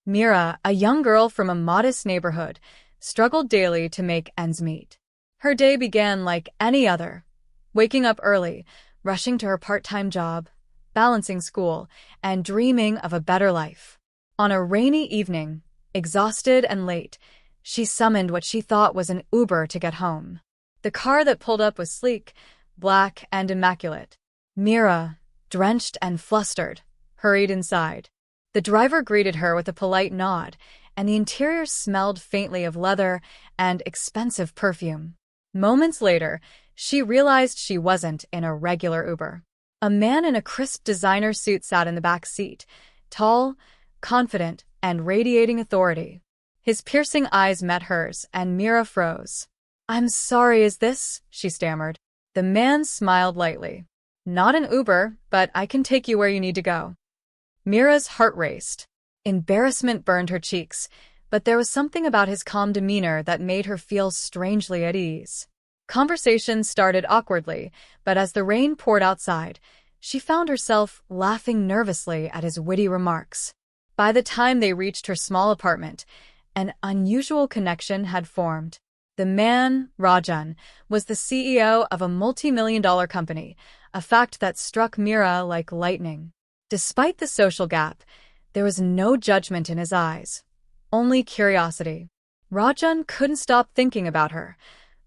Meera, a young girl from a modest neighborhood, struggled daily to make ends meet. Her day began like any other, waking up early, rushing to her part-time job, balancing school, and dreaming of a better life. On a rainy evening, exhausted and late, she summoned what she thought was an Uber to get home. The car that pulled up was sleek, black, and immaculate. Meera, drenched and flustered, hurried inside. The driver greeted her with a polite nod, and the interior smelled faintly of leather and expensive perfume. Moments later, she realized she wasn't in a regular Uber. A man in a crisp designer suit sat in the back seat, tall, confident, and radiating authority. His piercing eyes met hers, and Meera froze. "I'm sorry, is this?" she stammered. The man smiled lightly. "Not an Uber, but I can take you where you need to go." Meera's heart raced. Embarrassment burned her cheeks, but there was something about his calm demeanor that made her feel strangely at ease. Conversation started awkwardly, but as the rain poured outside, she found herself laughing nervously at his witty remarks. By the time they reached her small apartment, an unusual connection had formed. The man, Rajan, was the CEO of a multi-million-dollar company, a fact that struck Meera like lightning. Despite the social gap, there was no judgment in his eyes, only curiosity. Rajan couldn't stop thinking about her,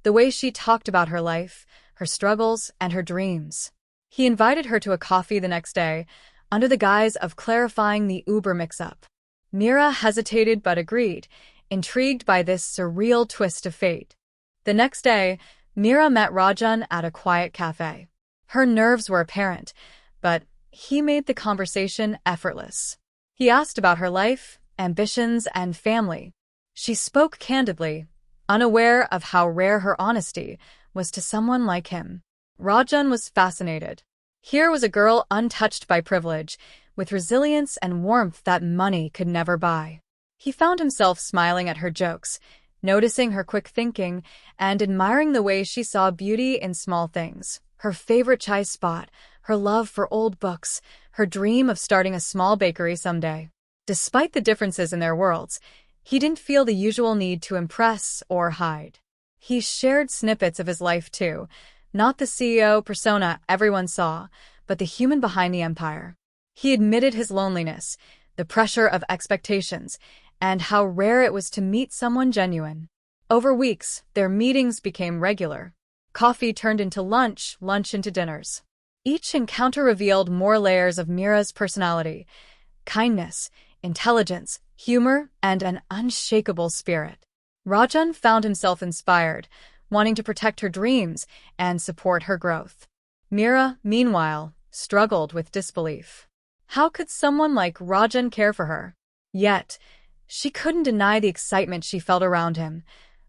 the way she talked about her life, her struggles, and her dreams. He invited her to a coffee the next day, under the guise of clarifying the Uber mix-up. Meera hesitated but agreed, intrigued by this surreal twist of fate. The next day, Meera met Rajan at a quiet cafe. Her nerves were apparent, but he made the conversation effortless. He asked about her life, ambitions, and family. She spoke candidly, unaware of how rare her honesty was to someone like him. Rajan was fascinated. Here was a girl untouched by privilege, with resilience and warmth that money could never buy. He found himself smiling at her jokes, noticing her quick thinking, and admiring the way she saw beauty in small things. Her favorite chai spot, her love for old books, her dream of starting a small bakery someday. Despite the differences in their worlds, he didn't feel the usual need to impress or hide. He shared snippets of his life too, not the CEO persona everyone saw, but the human behind the empire. He admitted his loneliness, the pressure of expectations, and how rare it was to meet someone genuine. Over weeks, their meetings became regular. Coffee turned into lunch, lunch into dinners. Each encounter revealed more layers of Meera's personality: kindness, intelligence, humor, and an unshakable spirit. Rajan found himself inspired, wanting to protect her dreams and support her growth. Meera, meanwhile, struggled with disbelief. How could someone like Rajan care for her? Yet, she couldn't deny the excitement she felt around him,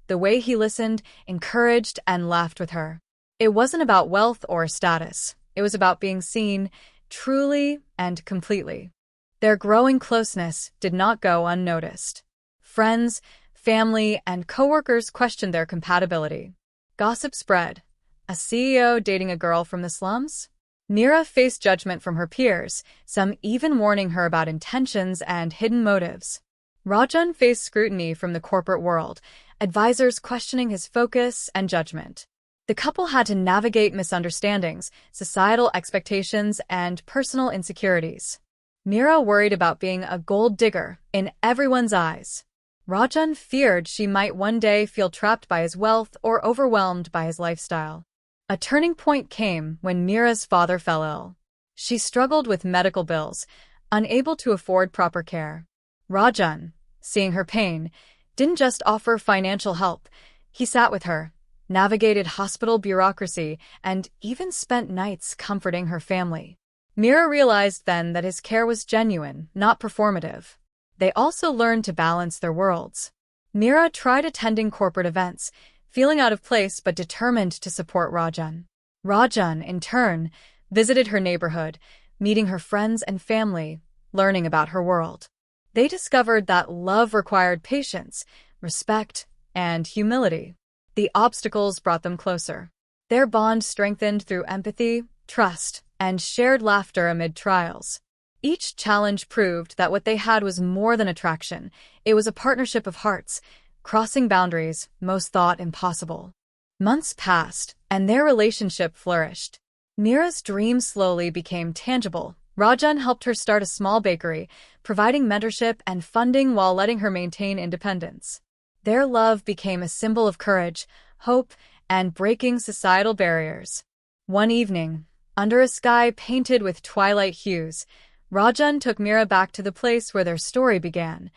the way he listened, encouraged, and laughed with her. It wasn't about wealth or status. It was about being seen, truly and completely. Their growing closeness did not go unnoticed. Friends, family, and coworkers questioned their compatibility. Gossip spread. A CEO dating a girl from the slums? Meera faced judgment from her peers, some even warning her about intentions and hidden motives. Rajan faced scrutiny from the corporate world, advisors questioning his focus and judgment. The couple had to navigate misunderstandings, societal expectations, and personal insecurities. Meera worried about being a gold digger in everyone's eyes. Rajan feared she might one day feel trapped by his wealth or overwhelmed by his lifestyle. A turning point came when Meera's father fell ill. She struggled with medical bills, unable to afford proper care. Rajan, seeing her pain, didn't just offer financial help. He sat with her, navigated hospital bureaucracy, and even spent nights comforting her family. Meera realized then that his care was genuine, not performative. They also learned to balance their worlds. Meera tried attending corporate events, feeling out of place but determined to support Rajan. Rajan, in turn, visited her neighborhood, meeting her friends and family, learning about her world. They discovered that love required patience, respect, and humility. The obstacles brought them closer. Their bond strengthened through empathy, trust, and shared laughter amid trials. Each challenge proved that what they had was more than attraction. It was a partnership of hearts, crossing boundaries most thought impossible. Months passed, and their relationship flourished. Meera's dream slowly became tangible. Rajan helped her start a small bakery, providing mentorship and funding while letting her maintain independence. Their love became a symbol of courage, hope, and breaking societal barriers. One evening, under a sky painted with twilight hues, Rajan took Meera back to the place where their story began,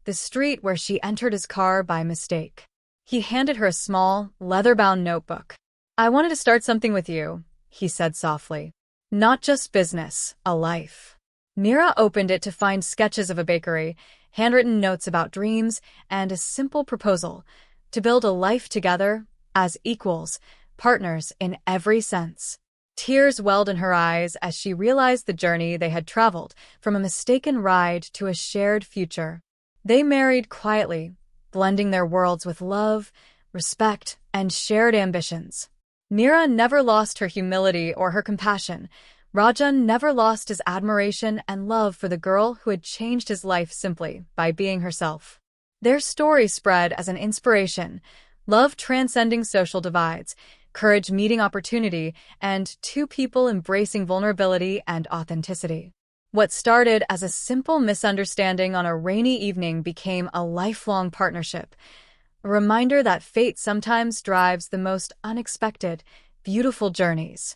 the street where she entered his car by mistake. He handed her a small, leather-bound notebook. "I wanted to start something with you," he said softly. "Not just business, a life." Meera opened it to find sketches of a bakery, handwritten notes about dreams, and a simple proposal to build a life together as equals, partners in every sense. Tears welled in her eyes as she realized the journey they had traveled, from a mistaken ride to a shared future. They married quietly, blending their worlds with love, respect, and shared ambitions. Meera never lost her humility or her compassion. Rajan never lost his admiration and love for the girl who had changed his life simply by being herself. Their story spread as an inspiration, love transcending social divides, courage meeting opportunity, and two people embracing vulnerability and authenticity. What started as a simple misunderstanding on a rainy evening became a lifelong partnership, a reminder that fate sometimes drives the most unexpected, beautiful journeys.